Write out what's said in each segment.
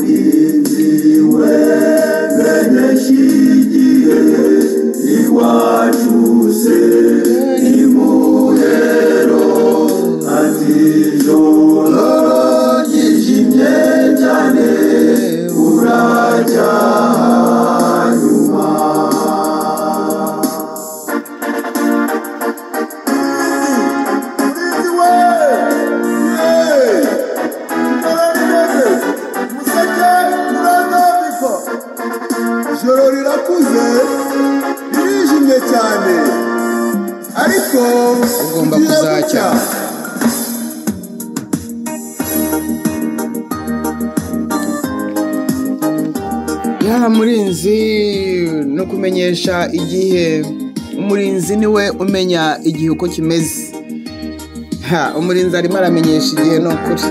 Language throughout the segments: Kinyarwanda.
uriziwe benyeshigiye iwacuse imuhero ati joro ryijimye cyane urajyanyuma ijoro rirakuze ririjimye cyane ariko ugomba kuzacya ya murinzi no kumenyesha igihe. Umurinzi niwe umenya igihe uko kimeze. Umurinzi arimo aramenyesha igihe no kuri.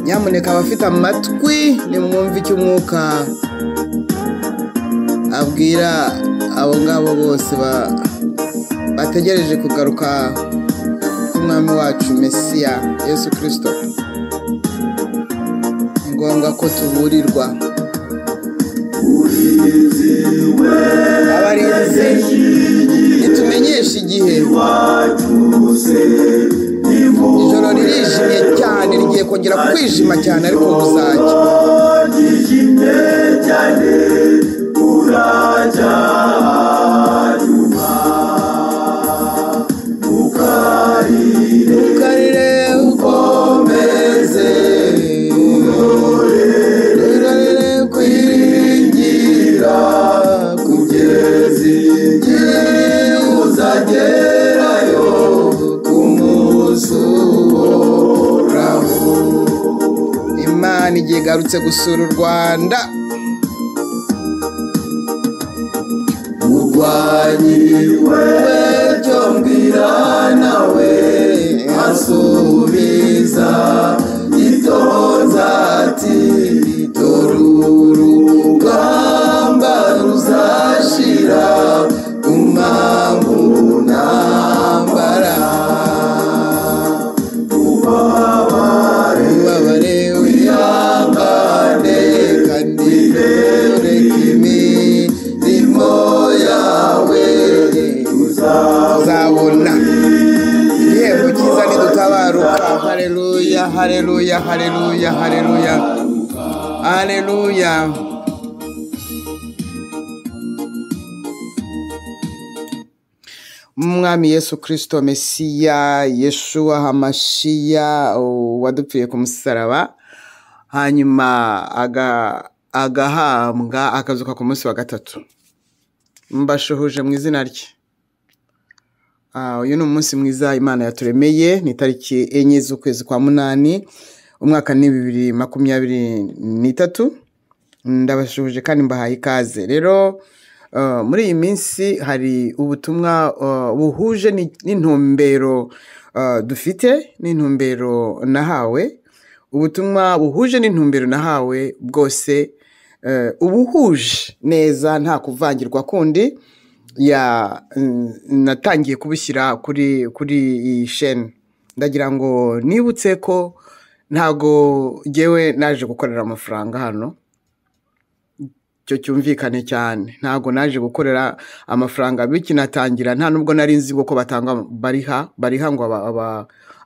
Nyamuneka abafite amatwi nimwumve icyo umwuka abwira abo ngabo bose bategereje kugaruka k'umwami wacu Mesiya Yesu Kristo. Ni ngombwa ko tuburirwa. Abarinzi nitumenyesha igihe. Ijoro ririjimye cyane rigiye kongera kwijima cyane ariko buzacya. Ukarire ukomeze urarire kwiringira kugeza igihe uzagerayo ku munsi uhoraho. Imana igiye igarutse gusura u Rwanda. Murwanyiwe cyo mbwira nawe asubiza itonza ati urugamba ruzashira umwambi unambara. Ubabare wihangane kandi ureke imirimo yawe uzabona igihembo cyiza nidutabaruka. Haleluya, haleluya, haleluya, haleluya, haleluya. Umwami Yesu Kristo Mesiya, Yeshua Hamashiya wadupfiye ku musaraba hanyuma agahambwa akazuka ku munsi wa gatatu. Mbashuhuje mu izina rye. Uyu ni umunsi mwiza Imana yaturemeye, ni tariki 4 z'ukwezi kwa munani umwaka ni 2023. Ndabashuhuje kandi mbahaye ikaze. Rero muri iyi minsi hari ubutumwa buhuje n'intumbero dufite, n'intumbero nahawe. Ubutumwa buhuje n'intumbero nahawe bwose ubuhuje neza nta kuvangirwa kundi. Natangiye kubushyira kuri iyi chaîne. Ndagira ngo nibutse ko ntago ngewe naje gukorera amafaranga hano. Cyo cyumvikane cyane. Ntago naje gukorera amafaranga bikinatangira, nta nubwo nari nzi ko batanga bariha ngo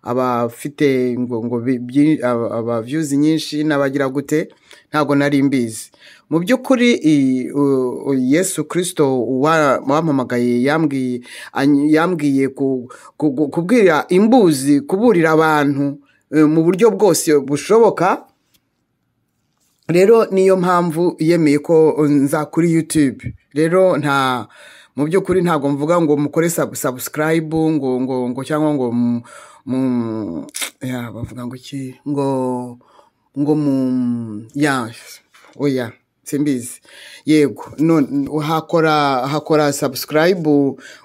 abafite ngo aba views nyinshi n'abagira gute, ntago nari mbizi. Mu by'ukuri Yesu Kristo wampamagaye yambwiye kubwira imbuzi, kuburira abantu mu buryo bwose bushoboka. Rero niyo mpamvu yemeye ko nza kuri YouTube. Rero mu by'ukuri ntago mvuga ngo mukore subscribe ngo cyangwa ngo bavuga ngo iki ngo oya simbizi. Yego, hakora subscribe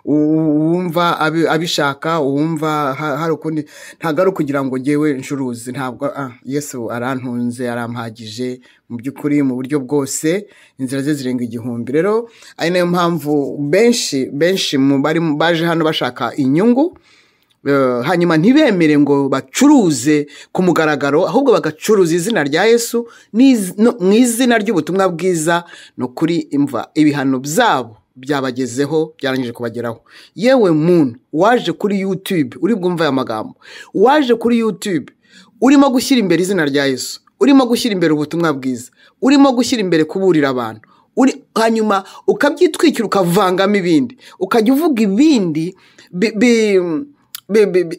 wumva abishaka, wumva hari ukundi, ntabwo ari ukugira ngo ngewe ncuruzi, ntabwo Yesu arantunze, arampagije mu by'ukuri mu buryo bwose, inzira ze zirenga 1000. Rero ari nayo mpamvu benshi mu baje hano bashaka inyungu, hanyuma ntibemere ngo bacuruze ku mugaragaro, ahubwo bagacuruza izina rya Yesu mu izina ry'ubutumwa bwiza. No kuri imva ibihano byabo byabagezeho, byarangije kubageraho. Yewe muntu waje kuri YouTube uri bwumva aya magambo, waje kuri YouTube urimo gushyira imbere izina rya Yesu, urimo gushyira imbere ubutumwa bwiza, urimo gushyira imbere kuburira abantu, hanyuma ukabyitwikira ukavangamo ibindi, ukajya uvuga ibindi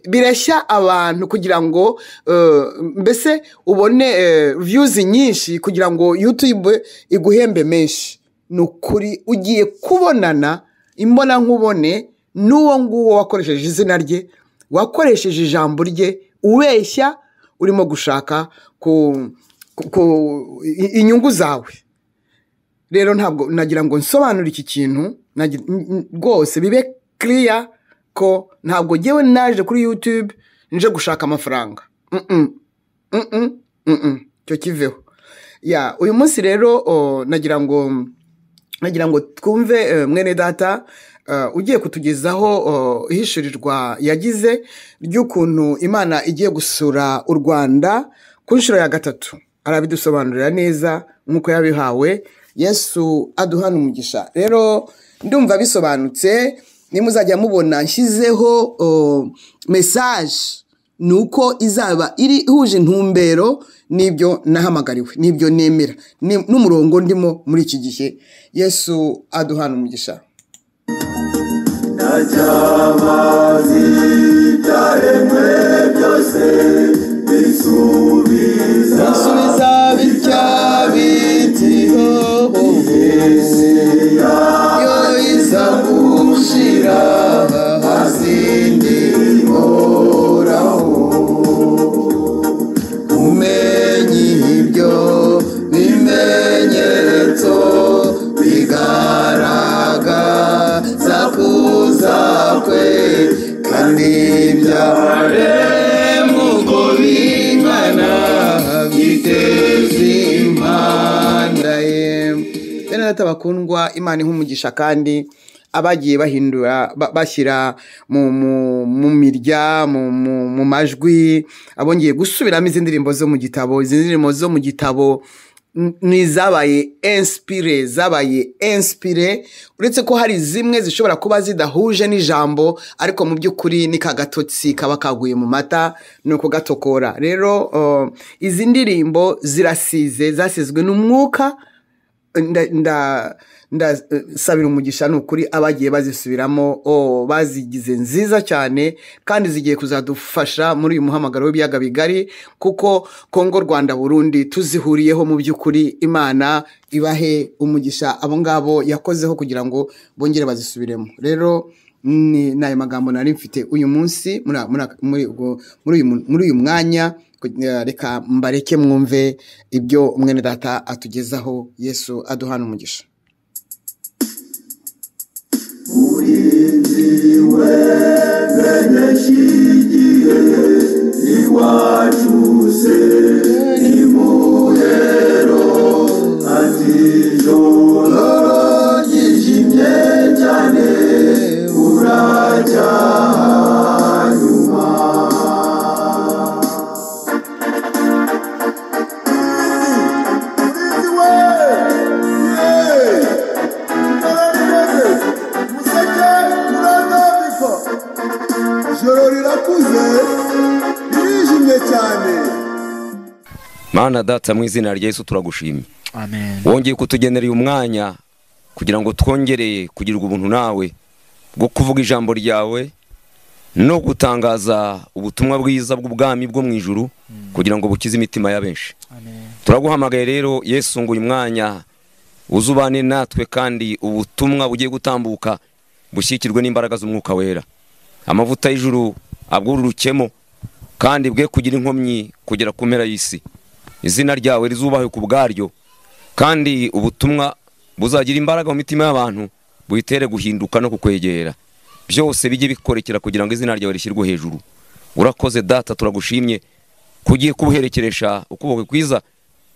bireshya abantu kugira ngo mbese ubone views nyinshi, kugira ngo YouTube iguhembe menshi. Nukuri ugiye kubonana imbona nkubone n'uwo nguwo wakoresheje izina rye, wakoresheje ijambo rye, ubeshya, urimo gushaka inyungu zawe. Rero ntabwo nagira ngo nsobanure iki kintu rwose bibe clear ko ntabwo ngewe naje kuri YouTube nje gushaka amafaranga. Cyo kiveho. Uyu munsi rero nagira ngo twumve mwene data ugiye kutugezaho ihishurirwa yagize ry'ukuntu Imana igiye gusura u Rwanda ku nshuro ya 3. Arabidusobanurira neza nk'uko yabihawe. Yesu aduhana umugisha. Rero ndumva bisobanutse. Nimuzajya mubona nshyizeho message, nuko izaba iri huje intumbero nibyo nahamagariwe, nibyo nemera, n'umurongo ndimo muri iki gihe. Yesu aduhana umugisha. Nacyamazi cyaremwe byose bisubiza bitya bitiho yo izagushira hazindi moraho. Umenye ibyo bimenyetso bigaragaza kuza kwe, kandi byaremwe uko bingana biteza impanda ye. Bene data bakundwa, Imana ihumugisha kandi abagiye bahindura bashyira mu mirya mu majwi, abongeye gusubiramo izi ndirimbo zo mu gitabo. Izi ndirimbo zo mu gitabo ni zabaye inspire, uretse ko hari zimwe zishobora kuba zidahuje n'ijambo, ariko mu by'ukuri ni kagatotsi kaba kaguye mu mata, nuko gatokora. Rero izi ndirimbo zasizwe n'umwuka. Ndasabira umugisha n'ukuri abagiye bazisubiramo, bazigize nziza cyane, kandi zigiye kuzadufasha muri uyu muhamagaro w'ibiyaga bigari, kuko Kongo, Rwanda, Burundi tuzihuriyeho. Mu by'ukuri Imana ibahe umugisha abo ngabo yakozeho kugira ngo bongere bazisubiremo. Rero ni nayo magambo nari mfite uyu munsi muri uyu mwanya. Reka mbareke mwumve ibyo mwene data atugezaho. Yesu aduhana umugisha. Urinziwe beneshigiye iwacuse imuhero, ati joro ryijimye cyane uracyanyuma. Joro rirakuze ririjimye cyane. Mana Data, mu izina rya Yesu turagushimye. Amen. Wongeye kutugenera uyu mwanya kugira ngo twongereye kugirirwa ubuntu nawe bwo kuvuga ijambo ryawe no gutangaza ubutumwa bwiza bw'ubwami bwo mu ijuru, kugira ngo bukize imitima ya benshi. Amen. Turaguhamagaye rero Yesu ngo uyu mwanya uzubane natwe, kandi ubutumwa bugiye gutambuka bushyikirwe n'imbaraga z'umwuka wera. Amavuta y'ijuru abwururukemo, kandi bwe kugira inkomyi kugera ku mpera y'isi. Izina ryawe rizubahwe ku bwaryo, kandi ubutumwa buzagira imbaraga mu mitima y'abantu, buyitere guhinduka no kukwegera, byose bijye bikorekera kugira ngo izina ryawe rishyirwe hejuru. Urakoze Data, turagushimye kugiye kubuherekeresha ukuboko kwiza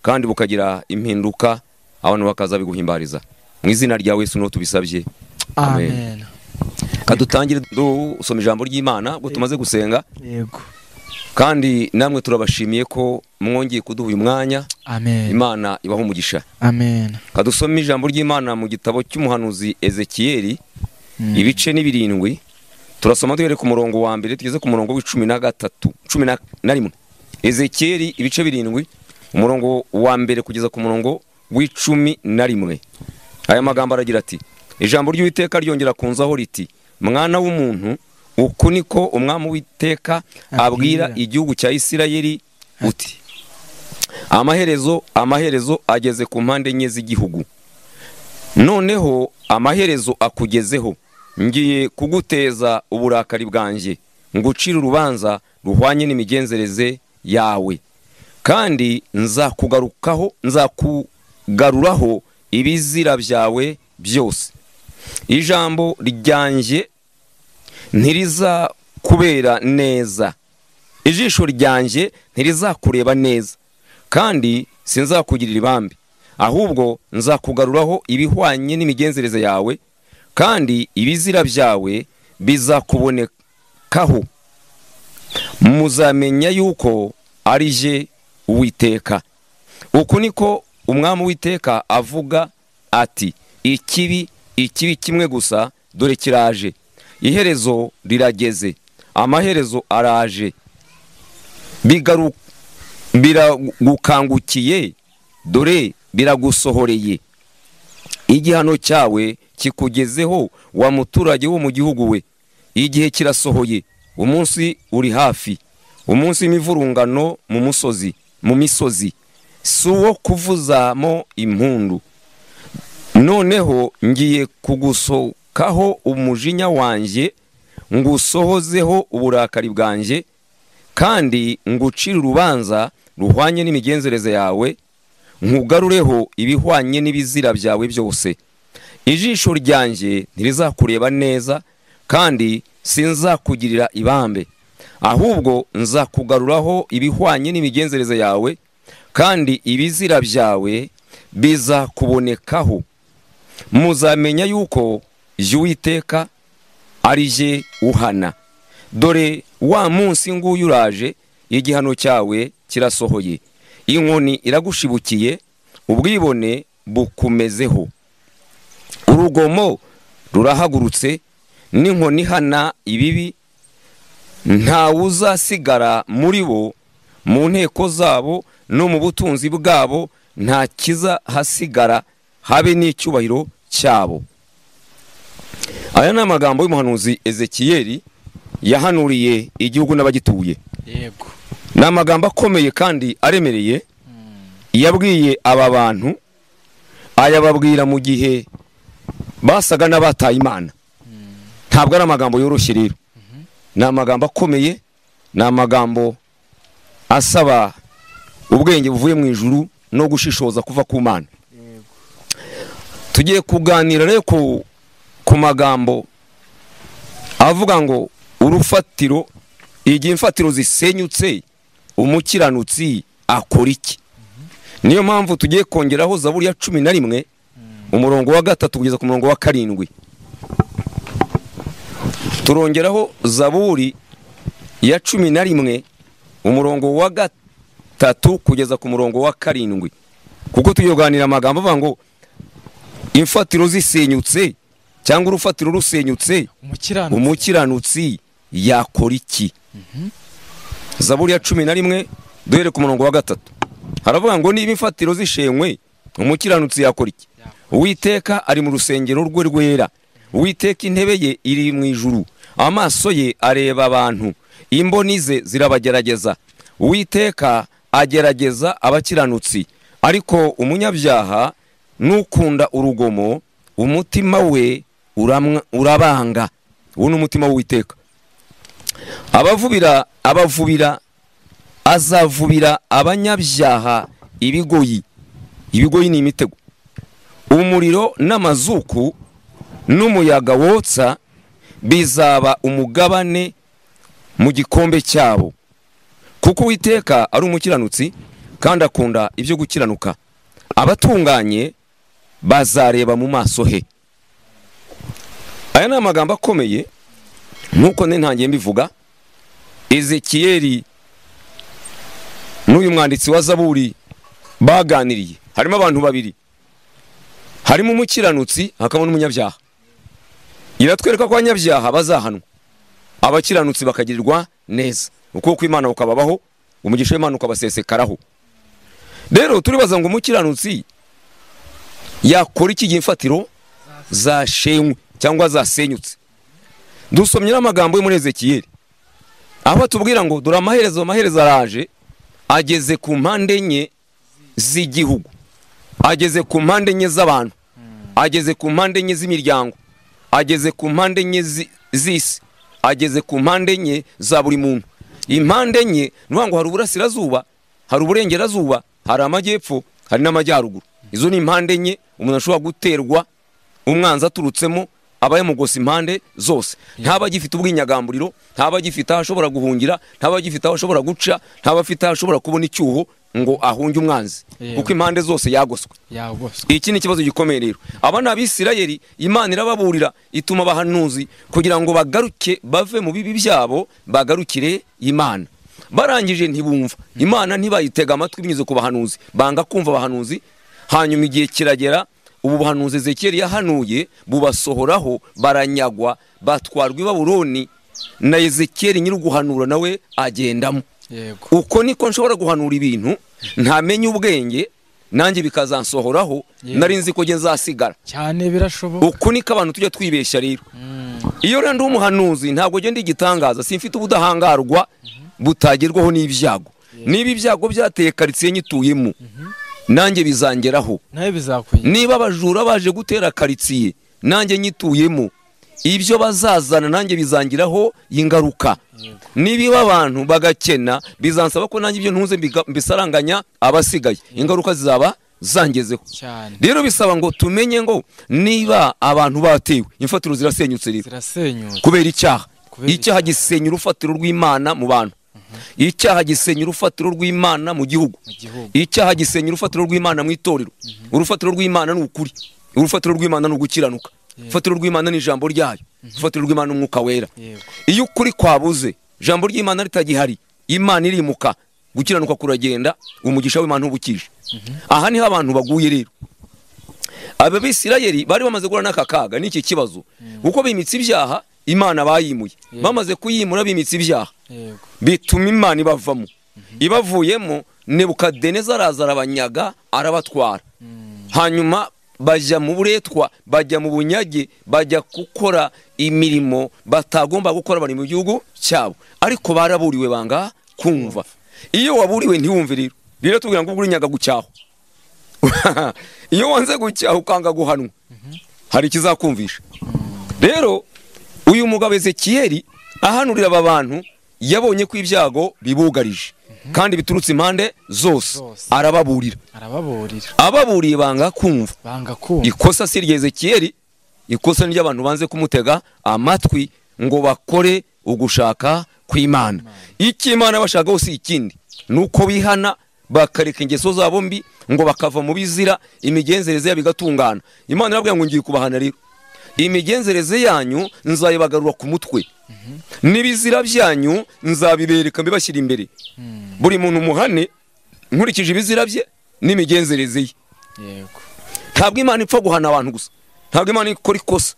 kandi bukagira impinduka, abantu bakaza biguhimbariza. Mu izina rya Yesu no tubisabye, amen. Kadutangire dusoma ijambo ry'Imana ngo tumaze gusenga. Yego. Kandi namwe turabashimiye ko mwongeye kuduha uyu mwanya. Amen. Imana ibaho umugisha. Amen. Kadusoma ijambo ry'Imana mu gitabo cy'umuhanuzi Ezekiyeli, ibice ni 7. Turasoma duhere ku murongo wa mbere tugeze ku murongo w'13 Ezekiyeli ibice 7, umurongo wa mbere kugeza ku murongo w'11. Aya magambo aragira ati: ijambo ry'Uwiteka ryongera kunzaho riti, mwana w'umuntu, uku niko umwami w'Uwiteka abwira igihugu cya Isirayeli uti, amaherezo ageze ku mpande enye z'igihugu. Noneho amaherezo akugezeho, ngiye kuguteza uburakari bwanjye, ngucira urubanza ruhwanye n'imigenzereze yawe, kandi nzakugaruraho ibizira byawe byose. Ijambo ryanjye ntirizakubera neza, ijisho ryanjye ntirizakureba neza, kandi sinzakugirira ibambe, ahubwo nzakugaruraho ibihwanye n'imigenzereze yawe, kandi ibizira byawe bizakubonekaho. Muzamenya yuko ari je Uwiteka. Uku niko umwami w'Uwiteka avuga ati, ikibi kimwe gusa dore kiraje, iherezo rirageze, amaherezo araje, biragukangukiye, dore biragusohoreye. Igihano cyawe kikugezeho, wa muturage wo mu gihugu we. Igihe kirasohoye, umunsi uri hafi, umunsi w'imivurungano mu misozi, si uwo kuvuzamo impundu. Noneho ngiye kugusokaho umujinya wanjye, ngusohozeho uburakari bwanjye, kandi ngucire urubanza ruhwanye n'imigenzereze yawe, nkugarureho ibihwanye n'ibizira byawe byose. Ijisho ryanjye ntirizakureba neza, kandi sinzakugirira ibambe, ahubwo nzakugaruraho ibihwanye n'imigenzereze yawe, kandi ibizira byawe bizakubonekaho. Muzamenya yuko Uwiteka ari je uhana. Dore wa munsi nguyu uraje, igihano cyawe kirasohoye, inkoni iragushibukiye, ubwibone bukumezeho. Urugomo rurahagurutse, n'inkoni ihana ibibi, ntawuzasigara muri bo, mu nteko zabo no mu butunzi bwabo nta kizahasigara, habe n'icyubahiro cyabo. Aya ni amagambo y'umuhanuzi Ezekiyeli yahanuriye igihugu n'abagituye. Yego. Ni amagambo akomeye kandi aremereye, yabwiye aba bantu, ayababwira mu gihe basaga n'abataye Imana. Ntabwo ari amagambo yoroshye rero, ni amagambo akomeye, ni amagambo asaba ubwenge buvuye mu ijuru no gushishoza kuva ku Mana. Tugiye kuganira rero ku magambo avuga ngo urufatiro, igihe imfatiro zisenyutse, umukiranutsi akora iki? Niyo mpamvu tugiye kongeraho Zaburi ya 11, umurongo wa 3 kugeza ku murongo wa 7. Turongeraho Zaburi ya 11, umurongo wa 3 kugeza ku murongo wa 7, kuko tuyoganira amagambo avuga ngo imfatiro zisenyutse cyangwa urufatiro rusenyutse, umukiranutsi yakora iki? Zaburi ya 11 duhere ku murongo wa 3 haravuga ngo niba imfatiro zishenywe, umukiranutsi yakora iki? Uwiteka ari mu rusengero rwe rwera, Uwiteka intebe ye iri mu ijuru, amaso ye areba abantu, imboni ze zirabagerageza. Uwiteka agerageza abakiranutsi, ariko umunyabyaha n'ukunda urugomo umutima we urabanga. Uwo ni umutima w'Uwiteka. Abavubira azavubira abanyabyaha ibigoyi, ibigoyi ni imitego, umuriro n'amazuku n'umuyaga wotsa bizaba umugabane mu gikombe cyabo, kuko Uwiteka ari umukiranutsi kandi akunda ibyo gukiranuka, abatunganye bazareba mu maso he. Aya ni amagambo akomeye nkuko ntangiye mbivuga. Ezekiyeli n'uyu mwanditsi wa Zaburi baganiriye, harimo abantu babiri, harimo umukiranutsi hakaba n'umunyabyaha. Iratwereka ko abanyabyaha bazahanwa, abakiranutsi bakagirirwa neza, uko Imana ukababaho, umugisha w'Imana ukabasesekaraho. Rero turibaza ngo umukiranutsi yakora iki gihe imfatiro zashenywe cyangwa zasenyutse? Dusomye n'amagambo yo muri Ezekiyeli aho tubwira ngo dore amaherezo araje, ageze ku mpande enye z'igihugu, ageze ku mpande enye z'abantu, ageze ku mpande enye z'imiryango, ageze ku mpande enye z'isi, ageze ku mpande enye za buri muntu. Impande enye nuvuga ngo hari uburasirazuba, hari uburengerazuba, hari amajyepfo, hari n'amajyaruguru. Izo ni impande enye umuntu ashobora guterwa umwanzi aturutsemo, aba yamugose impande zose. Ntaba gifite ubwinyagamburiro, ntaba gifite aho ashobora guhungira, ntaba gifite aho ashobora guca, ntaba afite aho ashobora kubona icyuho ngo ahunge umwanzi, kuko impande zose yagoswe. Iki ni ikibazo gikomeye rero. Abana b'Isirayeli Imana irababurira, ituma abahanuzi kugira ngo bagaruke bave mu bibi byabo, bagarukire Imana. Barangije ntibumva Imana, ntibayitega amatwi binyuze ku bahanuzi, banga kumva abahanuzi. Hanyuma igihe kiragera, ubu buhanuzi Ezekiyeli yahanuye bubasohoraho, baranyagwa, batwarwa i Babuloni, na Ezekiyeli nyiri guhanura nawe agendamo. Uko niko nshobora guhanura ibintu ntamenye ubwenge, nanjye bikazansohoraho, nari nzi ko nzasigara cyane. Birashoboka. Uko niko abantu tujya twibeshya rero. Iyo rero ndi umuhanuzi ntabwo genda igitangaza, simfite ubudahangarwa butagerwaho n'ibyago. Niba ibyago byateye karitsiye nyituyemo, nanjye bizangeraho. Niba abajura baje gutera karitsiye nanjye nyituyemo, ibyo bazazana nanjye bizangiraho ingaruka. Niba abantu bagakena, bizansaba ko nanjye ibyo ntuze mbisaranganya abasigaye, ingaruka zizaba zangezeho. Rero bisaba ngo tumenye ngo niba abantu batewe, imfatiro zirasenyutse rero kubera icyaha. Icyaha gisenya urufatiro rw'Imana mu bantu, icyaha gisenya urufatiro rw'Imana mu gihugu, icyaha gisenya urufatiro rw'Imana mu itorero. Urufatiro rw'Imana ni ukuri, urufatiro rw'Imana ni ugukiranuka, urufatiro rw'Imana ni ijambo ryayo, urufatiro rw'Imana ni umwuka wera. Iyo ukuri kwabuze, ijambo ry'Imana ritagihari, Imana irimuka, gukiranuka kuragenda, umugisha w'Imana ubukije. Aha niho abantu baguye rero. Aba b'Isirayeli bari bamaze guhura n'aka kaga n'iki kibazo, kuko bimitse ibyaha Imana bayimuye. Bamaze kuyimura bimitse ibyaha, bituma Imana ibavamo. Ibavuyemo, Nebukadineza araza arabanyaga, arabatwara. Hanyuma bajya mu buretwa, bajya mu bunyage, bajya gukora imirimo batagomba gukora, bari mu gihugu cyabo. Ariko baraburiwe banga kumva. Iyo waburiwe ntiwumve rero tubwira ngo uri nyaga gucyaho. Iyo wanze gucyaho ukanga guhanwa, hari kizakumvisha. Rero uyu mugabo Ezekiyeli ahanurira aba bantu, yabonye ko ibyago bibugarije kandi biturutse impande zose, arababurira. Ababuriye banga kumva. Ikosa si rya Ezekiyeli, ikosa ni ry'abantu banze kumutega amatwi ngo bakore ugushaka kw'Imana. Icyo Imana bashagaho si ikindi, nuko bihana bakareka ingeso zabo mbi, ngo bakava mu bizira, imigenzereze yabo igatungana. Imana irabwira ngo ngiye kubahana rero, imigenzereze yanyu nzayibagarura ku mutwe, n'ibizira byanyu nzabibereka mbibashyira imbere. Buri muntu muhane nkurikije ibizira bye n'imigenzereze ye. Ntabwo Imana ipfa guhana abantu gusa, ntabwo Imana ikora ikosa,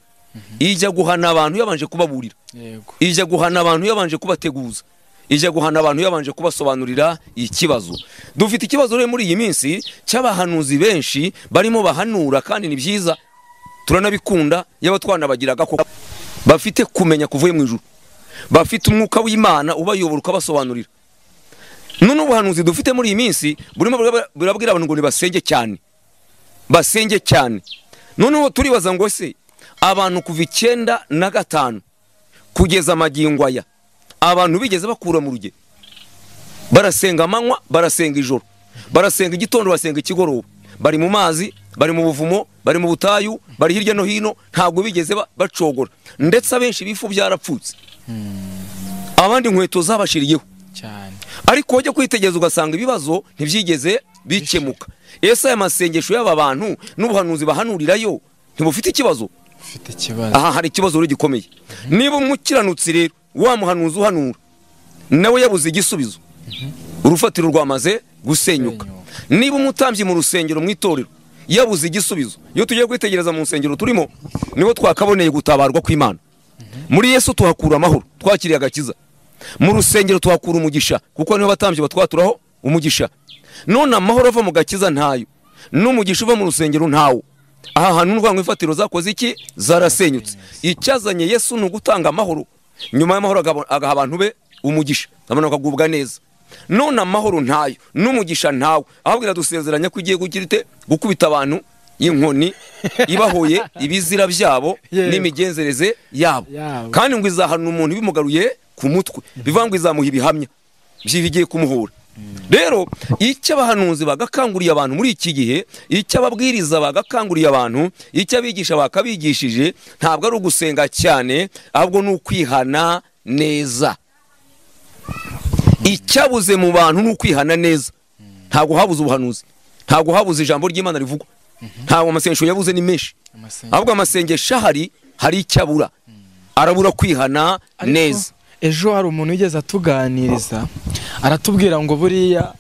ijya guhana abantu yabanje kubaburira, ijya guhana abantu yabanje kubateguza, ijya guhana abantu yabanje kubasobanurira ikibazo. Dufite ikibazo rero muri iyi minsi cy'abahanuzi benshi barimo bahanura, kandi ni byiza, turanabikunda, yaba twanabagiraga ko bafite kumenya kuvuye mu ijuru, bafite umwuka w'Imana ubayobora ukabasobanurira. None ubuhanuzi dufite muri iyi minsi burimo burabwira abantu ngo nibasenge cyane, basenge cyane. None turibaza ngo se abantu kuva 1995 kugeza amagingo aya, abantu bigeze bakura mu rugero, barasenga amanywa, barasenga ijoro, barasenga igitondo, basenga ikigoroba, bari mu mazi, bari mu buvumo, bari mu butayu, bari hirya no hino, ntabwo bigeze bacogora, ndetse abenshi bifu byarapfutse, abandi inkweto zabashiriyeho cyane. ariko wajya kwitegereza ugasanga ibibazo ntibyigeze bikemuka. Ese aya masengesho y'aba bantu n'ubuhanuzi bahanurirayo ntibufite ikibazo? Ufite ikibazo. Aha hari ikibazo rero gikomeye. Niba umukiranutsi rero wa muhanuzi uhanura nawe yabuze igisubizo, urufatiro rwamaze gusenyuka. Niba umutambyi mu rusengero mu itorero yabuze igisubizo, iyo tugiye kwitegereza mu rusengero turimo niho twakaboneye gutabarwa kw'Imana. Muri Yesu tuhakura amahoro, twakiriye agakiza. Mu rusengero tuhakura umugisha, kuko niho batambyi batwaturaho umugisha. None amahoro ava mu gakiza ntayo, n'umugisha uva mu rusengero ntawo. Aha hantu n'urwango ifatiro zakoze iki? Zarasenyutse. Icyazanye Yesu ni ugutanga amahoro, nyuma y'amahoro agaha abantu be umugisha, abantu bakagubwa neza. None amahoro ntayo, n'umugisha ntawo, ahubwo iradusezeranya ko igiye gukubita abantu inkoni ibahoye ibizira byabo n'imigenzereze yabo, kandi ngo izahana umuntu bimugaruye ku mutwe, bivuga ngo izamuha ibihamya by'ibigiye kumuhura. Rero icyo abahanuzi bagakanguriye abantu muri iki gihe, icyo ababwiriza bagakanguriye abantu, icyo abigisha bakabigishije, ntabwo ari ugusenga cyane, ahubwo ni ukwihana neza. Icyabuze mu bantu ni ukwihana neza. Ntabwo habuze ubuhanuzi, ntabwo habuze ijambo ry'Imana rivugwa, ntabwo amasengesho yabuze ni menshi, ahubwo amasengesho hari icyabura, arabura kwihana neza. Ejo hari umuntu wigeze atuganiriza aratubwira ngo buriya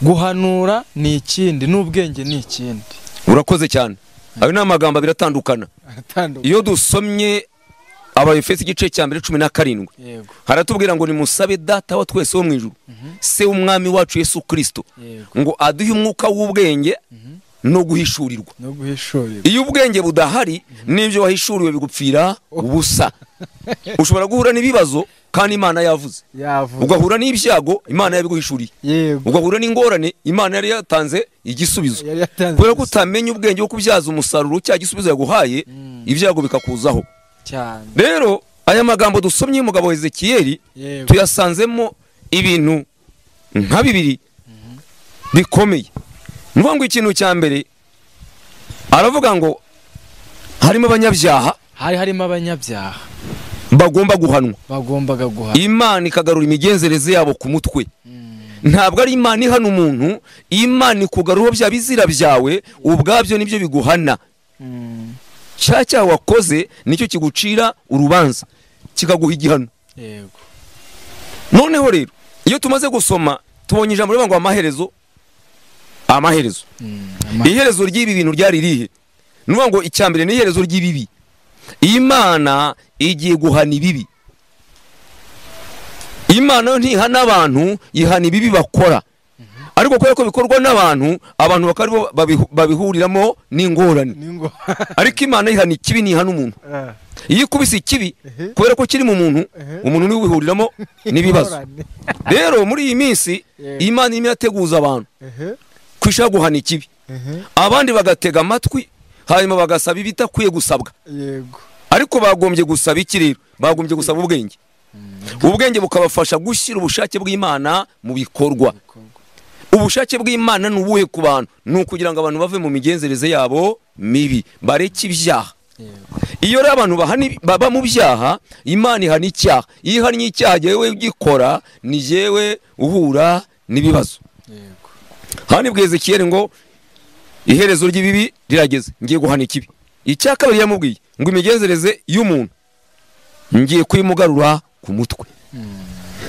guhanura ni ikindi n'ubwenge ni ikindi. Urakoze cyane. Ayo ni amagambo biratandukana. Iyo dusomye Abaefeso igice cya 17 haratubwira ngo nimusabe Data wa twese wo mu ijuru, se w'umwami wacu Yesu Kristo, ngo aduhe umwuka w'ubwenge no guhishurirwa. Iyo ubwenge budahari, n'ibyo wahishuriwe bigupfira ubusa. Ushobora guhura n'ibibazo kandi Imana yavuze, ugahura n'ibyago Imana yabiguhishuriye, ugahura n'ingorane Imana yari yatanze igisubizo. Kubera ko utamenya ubwenge bwo kubyaza umusaruro cya gisubizo yaguhaye, ibyago bikakuzaho. Rero aya magambo dusomye y'umugabo Ezekiyeli tuyasanzemo ibintu nka bibiri bikomeye. Nuvuga ngo ikintu cya mbere aravuga ngo harimo abanyabyaha, harimo abanyabyaha bagomba guhanwa, bagombaga guhanwa, Imana ikagarura imigenzereze yabo ku mutwe. Ntabwo ari Imana ihana umuntu, Imana ikugarura bya bizira byawe ubwabyo nibyo biguhana. Cyaha wakoze nicyo kigucira urubanza, kikaguha igihano. Yego. Noneho rero iyo tumaze gusoma tubonye ijambo rivuga ngo amaherezo. Iherezo ry'ibi bintu ryari rihe? Nuvuga ngo icyambere ni iherezo ry'ibibi. Imana igiye guhana ibibi. Imana ntihana abantu, ihana ibibi bakora. Ariko kubera ko bikorwa n'abantu, abantu bakaribo babihuriramo n'ingorane. Ariko Imana ihana ikibi ntihana umuntu. Iyo ikubise ikibi kubera ko kiri mu muntu, umuntu niwe ubihuriramo n'ibibazo. Rero muri iyi minsi Imana irimo irateguza abantu kwishaka guhana ikibi, abandi bagatega amatwi hanyuma bagasaba ibitakwiye gusabwa. Ariko bagombye gusaba iki rero? Bagombye gusaba ubwenge. Ubwenge bukabafasha gushyira ubushake bw'Imana mu bikorwa. Ubushake bw'Imana nubuhe ku bantu? Nukugira ngo abantu bave mu migenzereze yabo mibi, bareke ibyaha. Iyo rero abantu baba mu byaha, Imana ihana icyaha. Iyo ihannye icyaha jewe ugikora, ni jewe uhura n'ibibazo. Hani bwa Ezekiyeli ngo iherezo ry'ibibi rirageze, ngiye guhana ikibi. Icya kabiri yamubwiye ngo imigenzereze y'umuntu ngiye kwimugarura ku mutwe.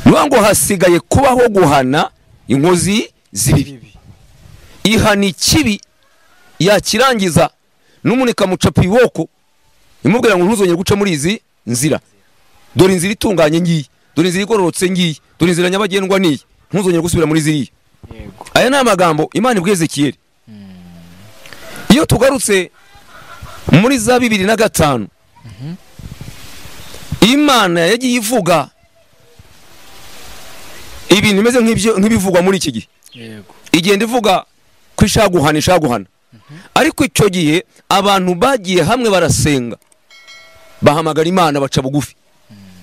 Ngo hasigaye kubaho guhana inkozi z'ibibi. Ihana ikibi yakirangiza n'umuntu mucapa iboko, imubwira ngo ntuzongere guca muri izi nzira. Dore inzira itunganye ngiyi, dore inzira igororotse ngiyi, dore inzira nyabagendwa niyi, ntuzongere gusubira muri ziriya. Aya ni amagambo Imana ibwiye Ezekiyeli. Iyo tugarutse muri za 2005, Imana yagiye ivuga ibintu bimeze nk'ibivugwa muri iki gihe. Igenda ivuga ko ishaka guhana. Ariko icyo gihe abantu bagiye hamwe barasenga, bahamagara Imana baca bugufi,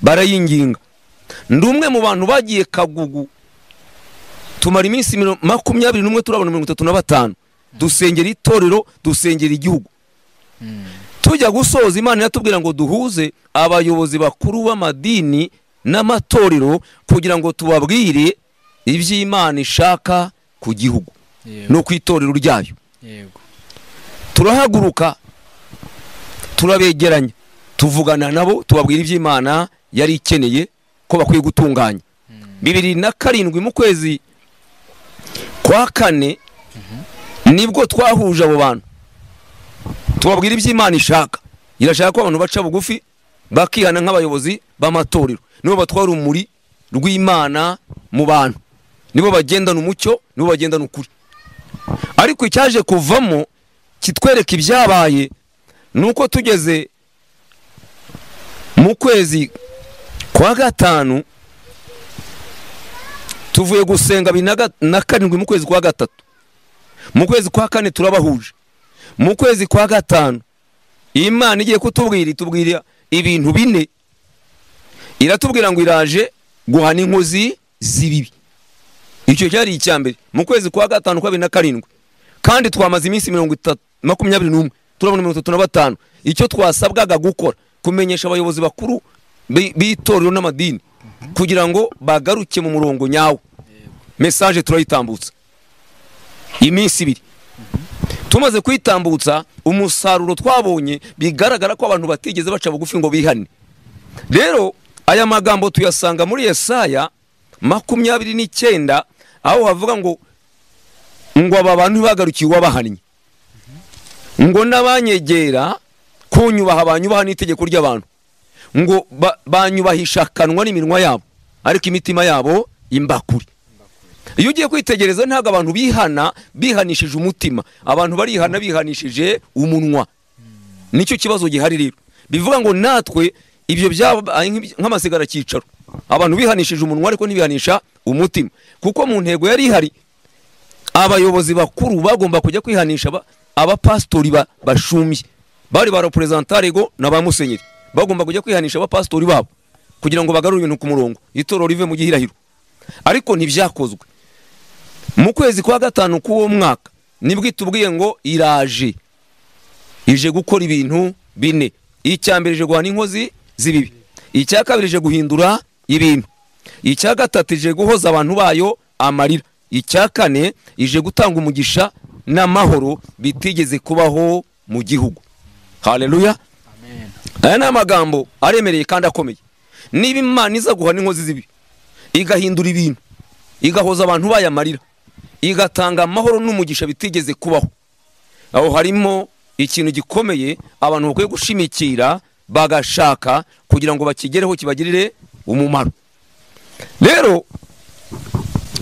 barayinginga. Ndi umwe mu bantu bagiye Kagugu, tumara iminsi 21 turabona 35. dusengera itorero, dusengera igihugu. Tujya gusoza Imana yatubwira ngo duhuze abayobozi bakuru b'amadini n'amatorero kugira ngo tubabwire iby'Imana ishaka ku gihugu no ku itorero ryayo. Turahaguruka turabegeranya tuvugana nabo tubabwira iby'Imana yari ikeneye ko bakwiye gutunganya. 2007 mu kwezi kwa 4 nibwo twahuje abo bantu tubabwira iby'Imana ishaka. Irashaka ko abantu baca bugufi bakihana nk'abayobozi b'amatorero, nibo batwara umuri rw'Imana mu bantu, nibo bagendana umucyo, nibo bagendana ukuri. Ariko icyaje kuvamo kitwereka ibyabaye nuko tugeze mu kwezi kwa 5 tuvuye gusenga 2007 mu kwezi kwa 3, mu kwezi kwa 4 turabahuje, mu kwezi kwa 5 Imana igiye kutubwira ibintu bine. Iratubwira ngo iraje guhana inkozi z'ibibi. Icyo cyari icyambere mu kwezi kwa 5 kwa 2007, kandi twamaze iminsi 21 turabona 35. Icyo twasabwaga gukora kumenyesha abayobozi bakuru b'itorero n'amadini kugira ngo bagaruke mu murongo nyawo. Message turayitambutsa iminsi 2. Tumaze kwitambutsa umusaruro twabonye bigaragara ko abantu batigeze baca bugufi ngo bihane. Rero aya magambo tuyasanga muri Yesaya 29 aho havuga ngo aba bantu bagarukiye wabahannye, ngo nabanyegera kunyubaha abanyubaha n'itegeko ry'abantu, ngo banyubahisha kanwa n'iminwa yabo ariko imitima yabo imbakuri. Iyo ugiye kwitegereza ntago abantu bihanishije umutima, abantu barihana bihanishije umunwa. Nicyo kibazo gihari rero. Bivuga ngo natwe ibyo nk'amasigara cyicaro, abantu bihanishije umunwa ariko ntibihanisha umutima, kuko mu ntego yari ihari abayobozi bakuru bagomba kujya kwihanisha abapastori bashumbye, bari ba representarego na ba musenyeri, bagomba kujya kwihanisha abapastori babo kugira ngo bagarure ibintu ku murongo, itorero rive mu gihirahiro. Ariko ntibyakozwe. Mu kwezi kwa 5 k'uwo mwaka nibwo itubwiye ngo iraje gukora ibintu bine. Icyambere ije guhana inkozi z'ibibi, icya kabiri ije guhindura ibintu, icya gatatu ije guhoza abantu bayo amarira, icya kane ije gutanga umugisha n'amahoro bitigeze kubaho mu gihugu. Haleluya, amen. Aya ni amagambo aremereye kandi akomeye. Niba Imana iza guhana inkozi z'ibibi, igahindura ibintu, igahoza abantu bayo amarira, igatanga amahoro n'umugisha bitigeze kubaho, aho harimo ikintu gikomeye abantu bakwiye gushimikira bagashaka kugira ngo bakigereho kibagirire umumaro. Rero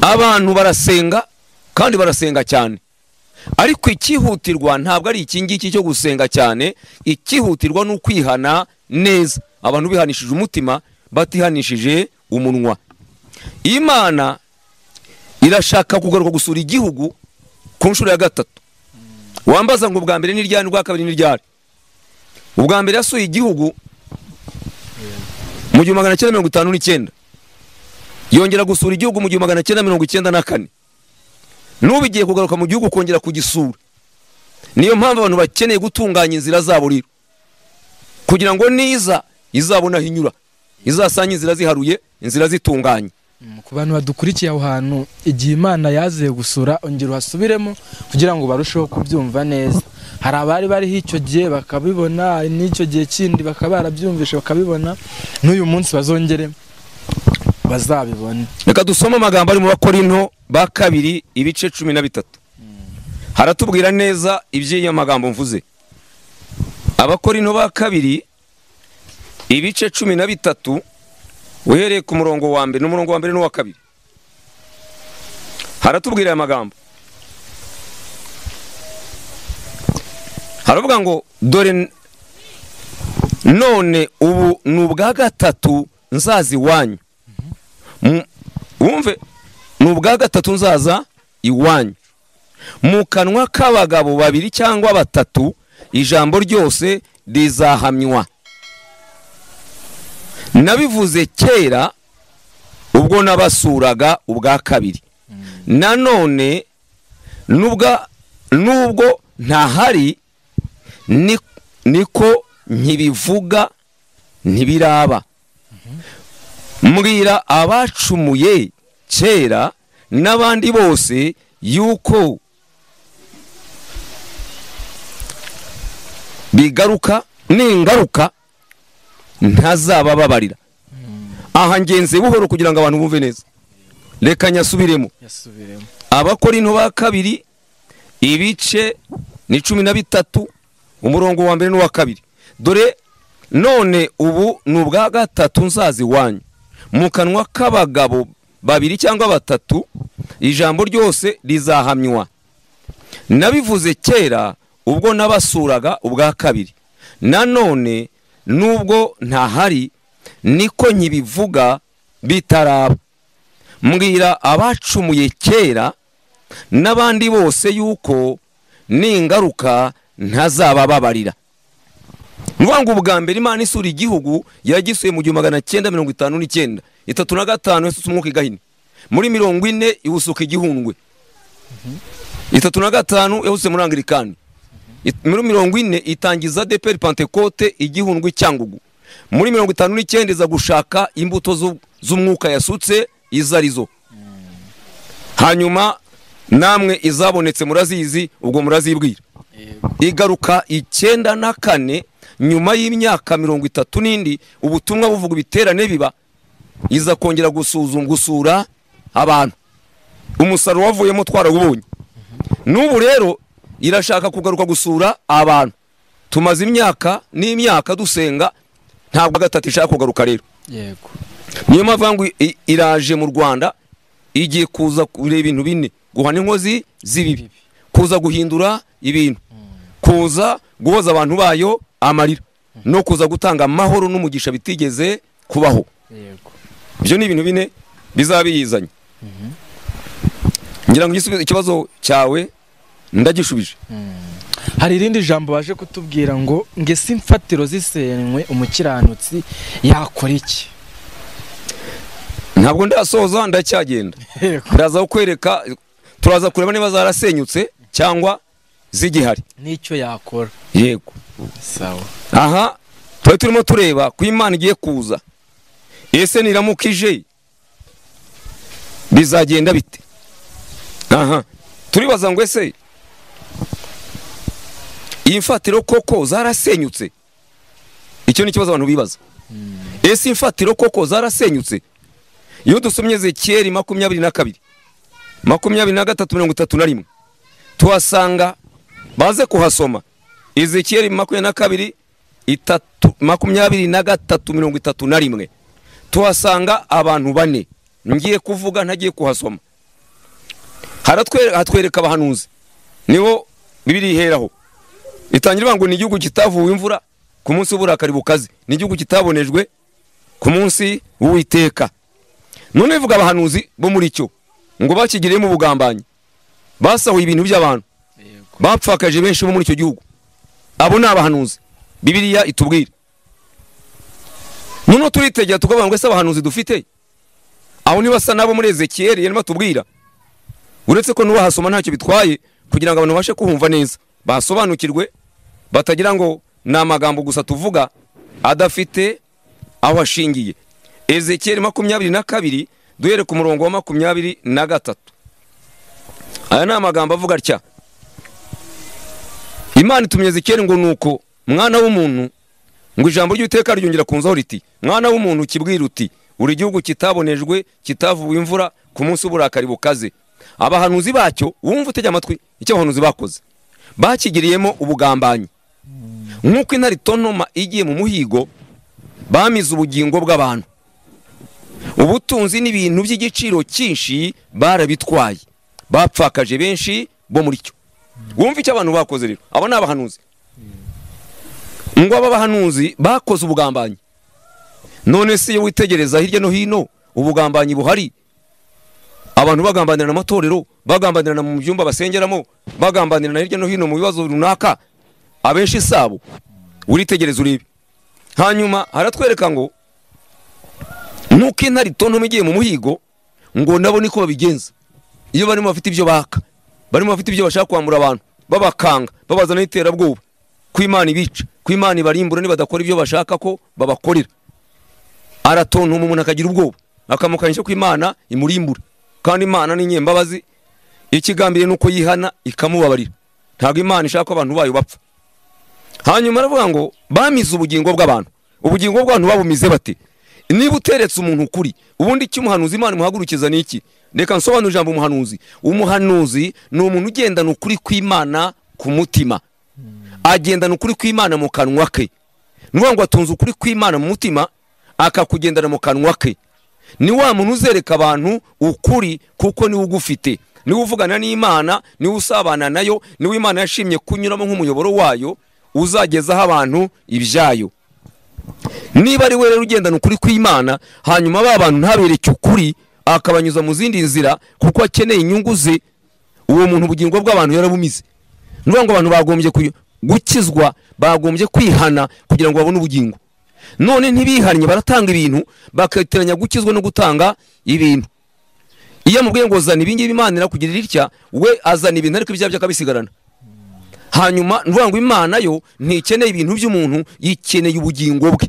abantu barasenga kandi barasenga cyane, ariko ikihutirwa ntabwo ari iki ngiki cyo gusenga cyane. Ikihutirwa no kwihana neza, abantu bihanishije umutima batihanishije umunwa. Imana irashaka kugaruka gusura igihugu ku nshuro ya 3. Wambaza ngo ubwa mbere ni ryari, ubwa kabiri ni ryari? Ubwa mbere yasuye igihugu mu 1959, yongera gusura igihugu mu 1994. N'ubu igiye kugaruka mu gihugu kongera kugisura. Niyo mpamvu abantu bakeneye gutunganya inzira zabo rero, kugira ngo niza izabona hinyura, izasanye inzira ziharuye, inzira zitunganye. Ku bantu badukurikiye aho hantu igihe Imana yaziye gusura, ongera uhasubiremo kugira ngo barusheho kubyumva neza. Hari abari bari icyo gihe bakabibona, n'icyo gihe kindi bakaba barabyumvisha bakabibona, n'uyu munsi bazongere bazabibona. Reka dusome amagambo ari mu Bakorinto ba 2 ibice 13. Haratubwira neza iby'iyi magambo mvuze. Abakorinto ba 2 ibice 13 uhereye ku murongo wa mbere n'umurongo wa mbere n'uwa kabiri. Haratubwira aya magambo. Haravuga ngo dore none ubu n'ubwa 3 nzazi wanyu. Wumve, n'ubwa 3 nzaza iwanyu. Mu kanwa k'abagabo 2 cyangwa 3 ijambo ryose rizahamywa. Nabivuze kera ubwo nabasuraga ubwa 2. Nanone nubwo ntahari niko nkibivuga ntibiraba. Mbwira abacumuye kera n'abandi bose yuko bigaruka n'ingaruka ntazabababarira. Aha ngenze buhoro kugira ngo abantu bumve neza. Reka nyasubiremo. Abakorinto ba kabiri ibice ni 13 umurongo wa mbere n'uwa kabiri. Dore none ubu n'ubwa gatatu nzazi wanyu mu kanwa k'abagabo babiri cyangwa batatu ijambo ryose rizahamywa. Nabivuze kera ubwo nabasuraga ubwa kabiri, nanone nubwo ntahari niko nkibivuga bitaraba. Mbwira abacumuye kera n'abandi bose yuko n'ingaruka ntazabababarira. Nuvuga ngo ubwa mbere Imana isura igihugu yagisuye mu 1959 35 yasutse umwuka igahini, muri 40 iwusuka igihundwe, 35 yahuse muri Anglikani, muri 40 itangiza DPR Pentecote igihundwe cyangugu, muri 59 iza gushaka imbuto z'umwuka yasutse izarizo. Hanyuma namwe izabonetse murazizi, ubwo murazibwira. Igaruka 94 nyuma y'imyaka 30 n'indi ubutumwa buvuga biterane biba, iza kongera gusura abantu. Umusaruro wavuyemo twarabubonye. N'ubu rero irashaka kugaruka gusura abantu. Tumaze imyaka n'imyaka dusenga, ntabwo gatatu ishaka kugaruka rero. Yego. Niyo mpamvu iraje mu Rwanda, igiye kuza kureba ibintu bine: guhana inkozi z'ibibi, kuza guhindura ibintu, kuza guhoza abantu bayo amarira, no kuza gutanga amahoro n'umugisha bitigeze kubaho. Yego. Ibyo ni ibintu bine bizabiyizanye. Ngira ngo ikibazo cyawe ndagishubije. Hari irindi jambo baje kutubwira ngo ngese imfatiro zisenywe umukiranutsi yakora iki? Ntabwo ndasoza ndacyagenda. Ndaza kukwereka, turaza kureba niba zarasenyutse cyangwa zigihari nicyo yakora. Yego. Sawa. Aha twari turimo tureba ku Imana igiye kuza. Ese niramukije bizagenda bite? Aha turibaza ngo ese imfatiro koko zarasenyutse? Icyo ni kibazo abantu bibaza. Ese imfatiro koko zarasenyutse? Iyo dusomye Ezekiel 22 23:31 tuhasanga, baze kuhasoma Ezekiel 22 23:31 tuhasanga abantu bane. Ngiye kuvuga ntagiye kuhasoma. Hatwereka abahanuzi, niho Bibiliya iheraho. Itangira ngo ni igihugu kitavuwe imvura ku munsi w'uburakari bukaze, ni igihugu kitabonejwe ku munsi w'Uwiteka. None bivuga abahanuzi bo muri cyo ngo bakigiremo ubugambanyi, basahuye ibintu by'abantu, bapfakaje benshi bo muri icyo gihugu. Abo ni abahanuzi Bibiliya itubwira. Nuno turitegera tukavuga ngo ese abahanuzi dufite aho nibasa nabo muri Ezekiel yarimo tubwira, uretse ko nuwahasoma ntacyo bitwaye kugira ngo abantu bashe kuhumva neza, basobanukirwe, batagira ngo ni amagambo gusa tuvuga adafite aho ashingiye. Ezekiel 22 duhere ku murongo wa 23. Aya ni amagambo avuga atya: Imana itumye Ezekiel ngo nuko mwana w'umuntu, ngo ijambo ry'Uwiteka ryongera kunzaho riti, mwana w'umuntu kibwira uti, uri igihugu kitabonejwe kitavuwe imvura ku munsi w'uburakari bukaze. Abahanuzi bacyo wumva utege amatwi icyo abahanuzi bakoze, bakigiriyemo ubugambanyi. Nk'uko intare itontoma igiye mu muhigo, bamize ubugingo bw'abantu, ubutunzi n'ibintu by'igiciro cyinshi barabitwaye, bapfakaje benshi bo muri cyo. Wumva icyo abantu bakoze rero. Abo ni abahanuzi. Ngo aba bahanuzi bakoze ubugambanyi. None se iyo witegereza hirya no hino ubugambanyi buhari, abantu bagambanira n'amatorero, bagambanira mu byumba basengeramo, bagambanira hirya no hino mu bibazo runaka, abenshi sabo. Uritegereza urebe. Hanyuma haratwereka ngo nuko intare itontoma igiye mu muhigo, ngo nabo niko babigenza. Iyo barimo bafite ibyo baka, barimo bafite ibyo bashaka kwambura abantu, babakanga babazana iterabwoba ko Imana ibica ko Imana ibarimbura nibadakora ibyo bashaka ko babakorera. Aratontoma umuntu akagira ubwoba akamukanyisha ko Imana imurimbura, kandi Imana ni nyembabazi, ikigambiriye nuko yihana ikamubabarira. Ntabwo Imana ishaka ko abantu bayo bapfa. Hanyuma aravuga ngo bamize ubugingo bw'abantu. Ubugingo bw'abantu babumize bate? Niba uteretse umuntu ukuri, ubundi icyo umuhanuzi Imana imuhagurukiza ni iki? Reka nsobanure ijambo umuhanuzi. Umuhanuzi ni umuntu ugendana ukuri kw'Imana ku mutima, agendana ukuri kw'Imana mu kanwa ke. Nuvuga ngo atunze ukuri kw'Imana mu mutima akakugendana mu kanwa ke. Ni wa muntu uzereka abantu ukuri kuko ni ugufite, ni uvugana n'Imana, ni usabana nayo, ni Imana yashimye kunyuramo nk'umuyoboro wayo uzagezaho abantu ibyayo. Niba ari we rero ugendana ukuri kw'Imana, hanyuma ba bantu ntabereke ukuri akabanyuza mu zindi nzira kuko akeneye inyungu ze, uwo muntu ubugingo bw'abantu yarabumize. Nuvuga ngo abantu bagombye gukizwa, bagombye kwihana kugira ngo babone ubugingo. None ntibihannye, baratanga ibintu bakateranya gukizwa no gutanga ibintu. Iyo mubwiye ngo zana ibingibi Imana irakugirira itya, we azana ibintu ariko ibyaha byakabisigarana. Hanyuma nuvuga ngo Imana yo ntikeneye ibintu by'umuntu, yikeneye ubugingo bwe.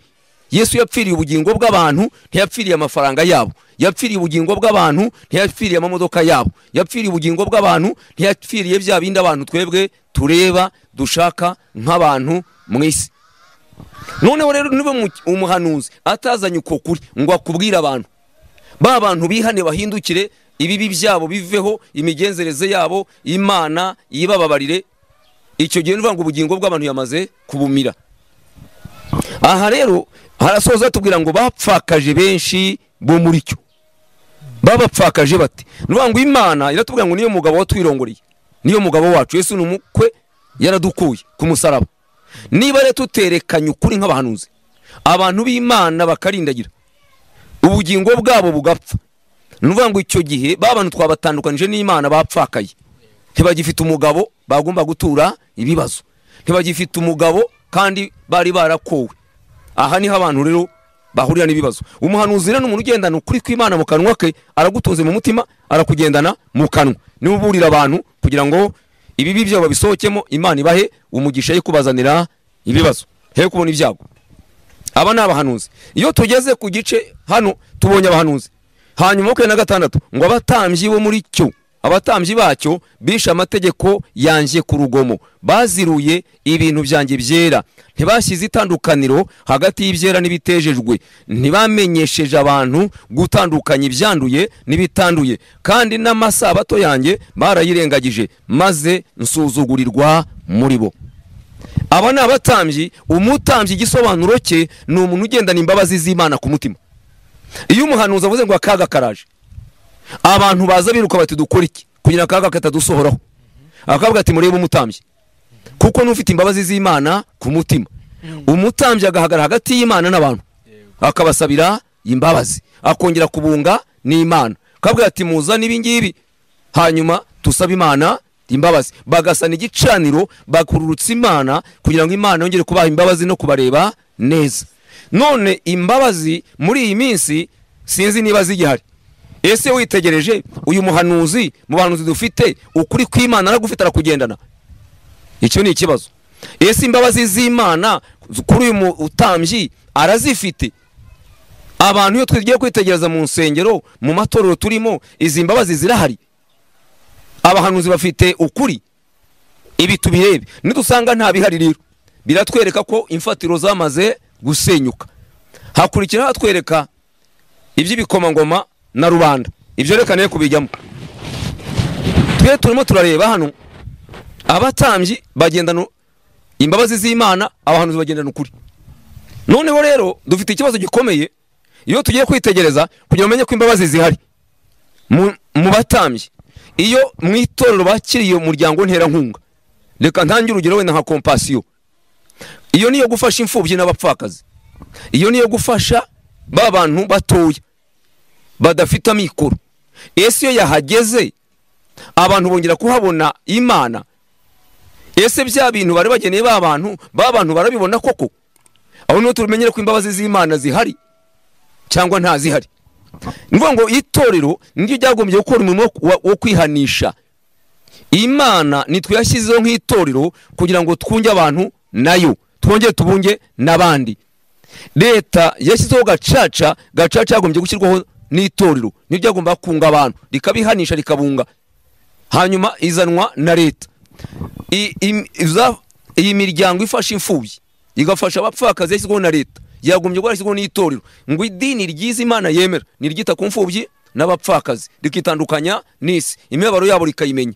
Yesu yapfiriye ubugingo bw'abantu, ntiyapfiriye amafaranga yabo. Yapfiriye ubugingo bw'abantu, ntiyapfiriye amamodoka yabo. Yapfiriye ubugingo bw'abantu, ntiyapfiriye bya bindi abantu twebwe tureba dushaka nk'abantu mu isi. Noneho rero niba umuhanuzi atazanye uko kuri ngo akubwire abantu, ba bantu bihane bahindukire, ibibi byabo biveho, imigenzereze yabo Imana yibababarire, icyo gihe nuvuga ngo ubugingo bw'abantu yamaze kubumira. Aha rero harasoza tubwira ngo bapfakaje benshi bo muri cyo. Babapfakaje bati? Nuvuga ngo Imana iratubwira ngo niyo mugabo watwirongoreye, niyo mugabo wacu Yesu n'umukwe yaradukuye ku musaraba. Niba rero tuterekanye ukuri nk'abahanuzi, abantu b'Imana bakarindagira, ubugingo bwabo bugapfa, nuvuga ngo icyo gihe babantu twabatandukanije n'Imana bapfakaye. Ntibagifite umugabo bagomba gutura ibibazo, ntibagifite umugabo kandi bari barakowe. Aha niho abantu rero bahurira n'ibibazo. Umuhanuzi rero n'umuntu ugendana ukuri kw'Imana mu kanwa ke, aragutunze mu mutima, arakugendana mu kanwa. Niwe uburira abantu kugira ngo ibibi byabo babisohokemo, Imana ibahe umugisha yo kubazanira ibibazo, he kubona ibyago. Aba ni abahanuzi. Iyo tugeze ku gice hano tubonye abahanuzi, hanyuma 26 ngo abatambyi bo muri cyo, abatambyi bacyo bisha amategeko yanjye ku rugomo, baziruye ibintu byanjye byera, ntibashyize itandukaniro hagati y'ibyera n'ibitejejwe, ntibamenyesheje abantu gutandukanya ibyanduye n'ibitanduye, kandi n'amasabato yanjye barayirengagije, maze nsuzugurirwa muri bo. Aba ni abatambyi. Umutambyi igisobanuro cye ni umuntu ugendana imbabazi z'Imana ku mutima. Iyo umuhanuzi avuze ngo akaga karaje, abantu baza biruka bati dukora iki kugira akaga katadusohoraho, akavuga ati murebe umutambyi, kuko n'ufite imbabazi z'Imana ku mutima. Umutambyi agahagara hagati y'Imana n'abantu, akabasabira imbabazi, akongera kubunga n'Imana, akavuga ati muzane ibi ngibi, hanyuma tusaba Imana imbabazi. Bagasana igicaniro, bakururutsa Imana kugira ngo Imana yongere kubaha imbabazi no kubareba neza. None imbabazi muri iyi minsi sinzi niba zigihari. Ese witegereje uyu muhanuzi, mu bahanuzi dufite, ukuri kw'Imana aragufite arakugendana? Icyo ni ikibazo. Ese imbabazi z'Imana kuri uyu utambyi arazifite? Abantu iyo twigiye kwitegereza mu nsengero, mu matorero turimo, izi mbabazi zirahari? Abahanuzi bafite ukuri? Ibi tubirebe. Nidusanga nta bihari rero, biratwereka ko imfatiro zamaze gusenyuka. Hakurikira hatwereka iby'ibikomangoma na rubanda, ibyo reka ne kubijyamo. Twe turimo turareba hano abatambyi bagendana imbabazi z'Imana, abahanuzi bagendana ukuri. Noneho rero dufite ikibazo gikomeye iyo tugiye kwitegereza kugira umenye ko imbabazi zihari mu batambyi. Iyo mu itorero bakiriye umuryango ntera nkunga, reka ntange urugero wenda nka Compassion, iyo niyo gufasha imfubyi n'abapfakazi, iyo niyo gufasha ba bantu batoya badafite amikoro. Ese iyo yahageze abantu bongera kuhabona Imana? Ese bya bintu bari bageneye ba bantu barabibona koko? Aho niho tumenyere ko imbabazi z'Imana zihari cyangwa nta zihari. Nivuga ngo itorero niryo ryagombye gukora umurimo wo kwihanisha, Imana nitwe yashyizeho nk'itorero kugira ngo twunge abantu nayo, twongere tubunge n'abandi. Leta yashyizeho gacaca yagombye gushyirwaho n'itorero, nibyo agomba kunga abantu rikabihanisha rikabunga. Hanyuma izanwa na leta. Iyi miryango ifasha imfubyi igafasha abapfakazi yashyizweho na leta, yagombye gukora yashyizweho n'itorero. Ngo idini ryiza Imana yemera niryita ku mfubyi n'abapfakazi, rikitandukanya n'isi, imibabaro yabo rikayimenya.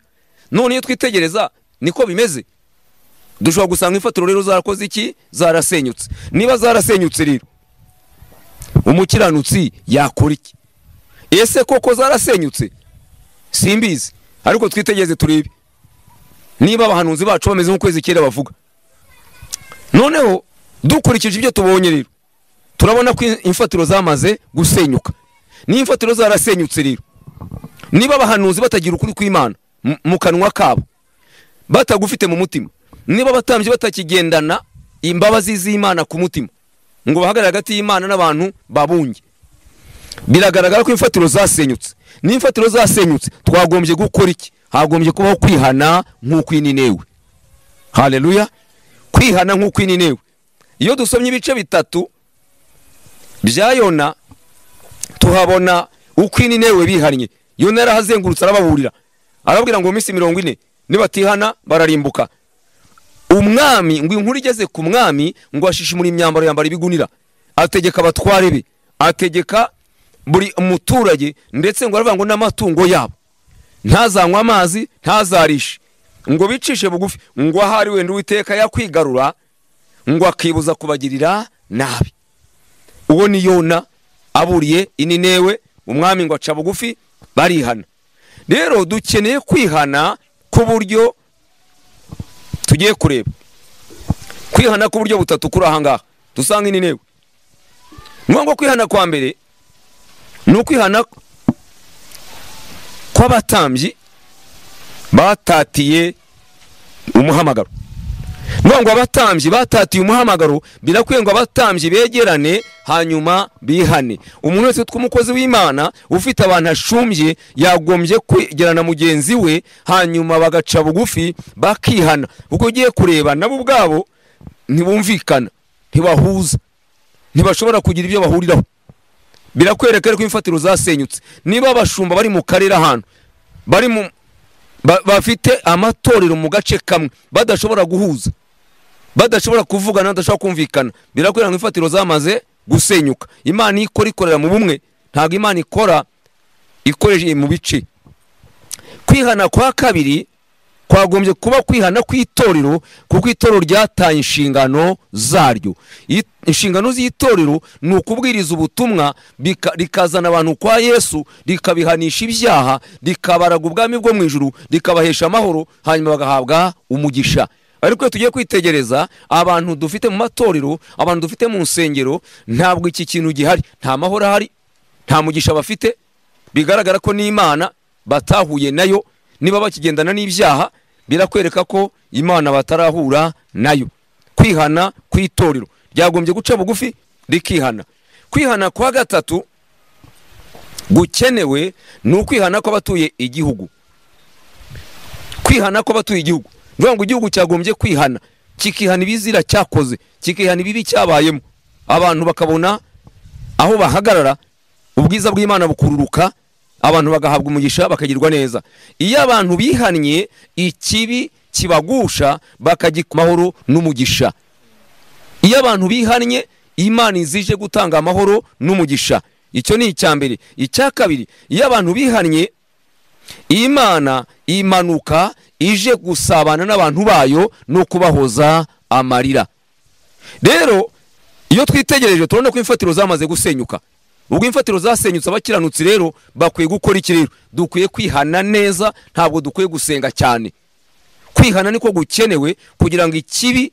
None iyo twitegereza niko bimeze. Dushobora gusanga ifatiro rero zarakoze iki? Zarasenyutse. Niba zarasenyutse rero umukiranutsi yakora iki? Ese koko zarasenyutse? Simbizi, ariko twitegereze turebe niba abahanuzi bacu bameze nk'ukwezi kera bavuga. Noneho dukurikije ibyo tubonye rero turabona ko imfatiro zamaze gusenyuka. Ni imfatiro zarasenyutse rero. Niba abahanuzi batagira ukuri kw'Imana mu kanwa kabo, batagufite mu mutima, niba batambye batakigendana imbabazi z'Imana ku mutima, ngo bahagarare hagati y'Imana n'abantu babunge, biragaragara ko imfatiro zasenyutse. Ni imfatiro zasenyutse, twagombye gukora iki? Hagombye kubaho kwihana nk'uko Ninewe. Haleluya! Kwihana nk'uko Ninewe. Iyo dusomye ibice bitatu bya Yona tuhabona uko Ninewe bihannye. Yona yarahazengurutse arababurira, arababwira ngo minsi 40 nibatihana bararimbuka. Umwami ngo inkuru igeze ku mwami ngo ashishimura imyambaro yambara ibigunira, ategeka abatware be, ategeka buri muturage, ndetse ngo aravuga ngo n'amatungo yabo ntazanywa amazi ntazarishe, ngo bicishe bugufi, ngo ahari wenda Uwiteka yakwigarura, ngo akibuza kubagirira nabi. Uwo ni Yona aburiye Ninewe, umwami ngo aca bugufi barihana. Rero dukeneye kwihana ku buryo tugiye kureba. Kwihana ku buryo butatu kuri ahangaha dusanga Ninewe. Ngo kwihana kwa mbere ni ukwihana kw'abatambyi batatiye umuhamagaro. Ngo abatambyi batatiye umuhamagaro, birakwiye ngo abatambyi begerane hanyuma bihane. Umuntu wese tw'umukozi w'Imana ufite abantu ashumbye yagombye kwegerana mugenzi we, hanyuma bagaca bugufi bakihana. Uko ugiye kureba nabo ubwabo ntibumvikana, ntibahuza, ntibashobora kugira ibyo bahuriraho. Birakwereka ko imfatiro zasenyutse. Niba abashumba bari mu karere ahantu bari bafite amatorero mu gace kamwe, badashobora guhuza, badashobora kuvugana, badashobora kumvikana, birakwereka imfatiro zamaze gusenyuka. Imana ikorera mu bumwe, ntago Imana ikoreje mu bice. Kwihana kwa kabiri kwagombye kuba kwihana kw'itorero, kuko itorero ryataye inshingano zaryo. Inshingano z'itorero ni ukubwiriza ubutumwa, rikazana abantu kwa Yesu, rikabihanisha ibyaha, rikabaraga ubwami bwo mu ijuru, rikabahesha amahoro, hanyuma bagahabwa umugisha. Ariko tugiye kwitegereza abantu dufite mu matorero, abantu dufite mu nsengero, ntabwo iki kintu gihari. Nta mahoro ahari, nta mugisha bafite. Bigaragara ko n'Imana batahuye nayo. Niba bakigendana n'ibyaha, birakwereka ko Imana batarahura nayo. Kwihana kw'itorero ryagombye guca bugufi rikihana. Kwihana kwa gatatu gukenewe ni ukwihana kw'abatuye igihugu. Kwihana kw'abatuye igihugu, ngo igihugu cyagombye kwihana, kikihana ibizira cyakoze, kikihana ibibi cyabayemo, abantu bakabona aho bahagarara, ubwiza bw'Imana bukururuka, abantu bagahabwa umugisha bakagirwa neza. Iyo abantu bihannye, ikibi kibagusha bakagira amahoro n'umugisha. Iyo abantu bihannye, Imana izije gutanga amahoro n'umugisha. Icyo ni icyambere. Icya kabiri, iyo abantu bihannye, Imana imanuka ije gusabana n'abantu bayo no kubahoza amarira. Rero iyo twitegereje turabona ko imfatiro zamaze gusenyuka. Ubwo imfatiro zasenyutse, abakiranutsi rero bakwiye gukora iki rero? Dukwiye kwihana neza, ntabwo dukwiye gusenga cyane. Kwihana niko gukenewe kugira ngo ikibi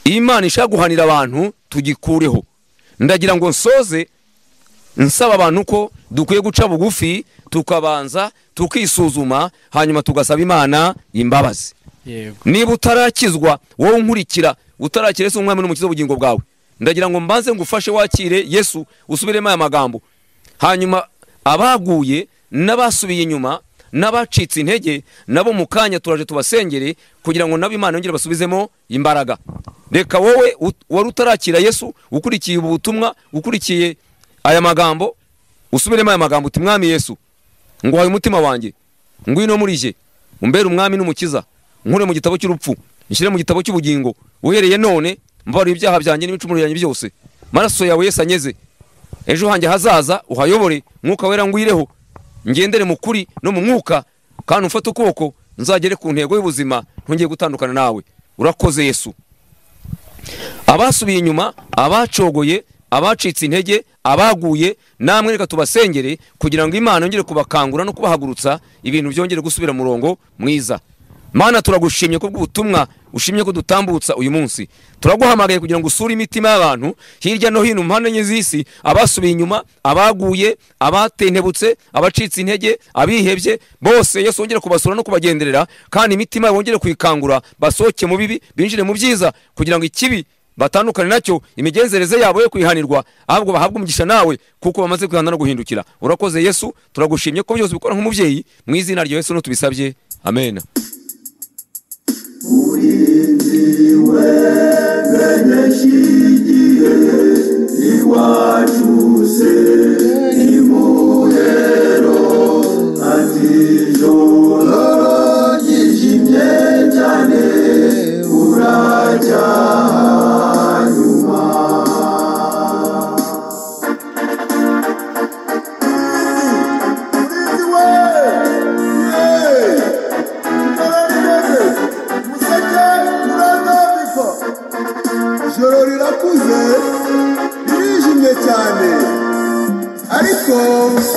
Imana ishaka guhanira abantu tugikureho. Ndagira ngo nsoze nsaba abantu ko dukwiye guca bugufi, tukabanza tukisuzuma, hanyuma tugasaba Imana imbabazi. Yego. Niba utarakizwa, wowe unkurikira, utarakira Yesu umwami n'umukiza w'ubugingo bwawe, ndagira ngo mbanze ngufashe wakire Yesu, usubiremo aya magambo. Hanyuma abaguye n'abasubiye inyuma, n'abacitse intege nabo mu kanya turaje tubasengere kugira ngo nabo Imana yongere basubizemo imbaraga. Reka wowe wari utarakira Yesu ukurikiye ubu butumwa, ukurikiye aya magambo, usubiremo aya magambo uti mwami Yesu nguhaye umutima wanjye, ngwino muri je umbere umwami n'umukiza, nkure mu gitabo cy'urupfu nshyire mu gitabo cy'ubugingo, uhereye none mbabarira ibyaha byanjye n'ibicumuro byanjye byose, maraso yawe Yesu anyeze, ejo hanjye hazaza uhayobore, mwuka wera ngwireho, ngendere mu kuri no mu mwuka, kandi umfate ukuboko nzagere ku ntego y'ubuzima, ntongeye gutandukana nawe. Urakoze Yesu. Abasubiye inyuma, abacogoye, abacitse intege, abaguye, namwe reka tubasengere kugira ngo Imana yongere kubakangura no kubahagurutsa, ibintu byongere gusubira mu murongo mwiza. Mana turagushimye ko bw'ubutumwa ushimye ko dutambutsa uyu munsi. Turaguhamagaye kugira ngo usure imitima y'abantu hirya no hino mpande enye z'isi, abasubiye inyuma, abaguye, abatentebutse, abacitse intege, abihebye, bose Yesu wongere kubasura no kubagenderera, kandi imitima yongere kuyikangura, basohoke mu bibi binjire mu byiza, kugira ngo ikibi batandukane nacyo, imigenzereze yabo yo kwihanirwa, ahubwo bahabwe umugisha nawe kuko bamaze kwihana no guhindukira. Urakoze Yesu, turagushimye ko byose bikora nk'umubyeyi, mu izina rya Yesu no tubisabye, amen. Urinziwe benyeshigiye iwacuse imuhero ati joro ryijimye cyane uracyanyuma. Ijoro rirakuze ririjimye cyane ariko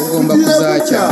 ugomba kuzacya.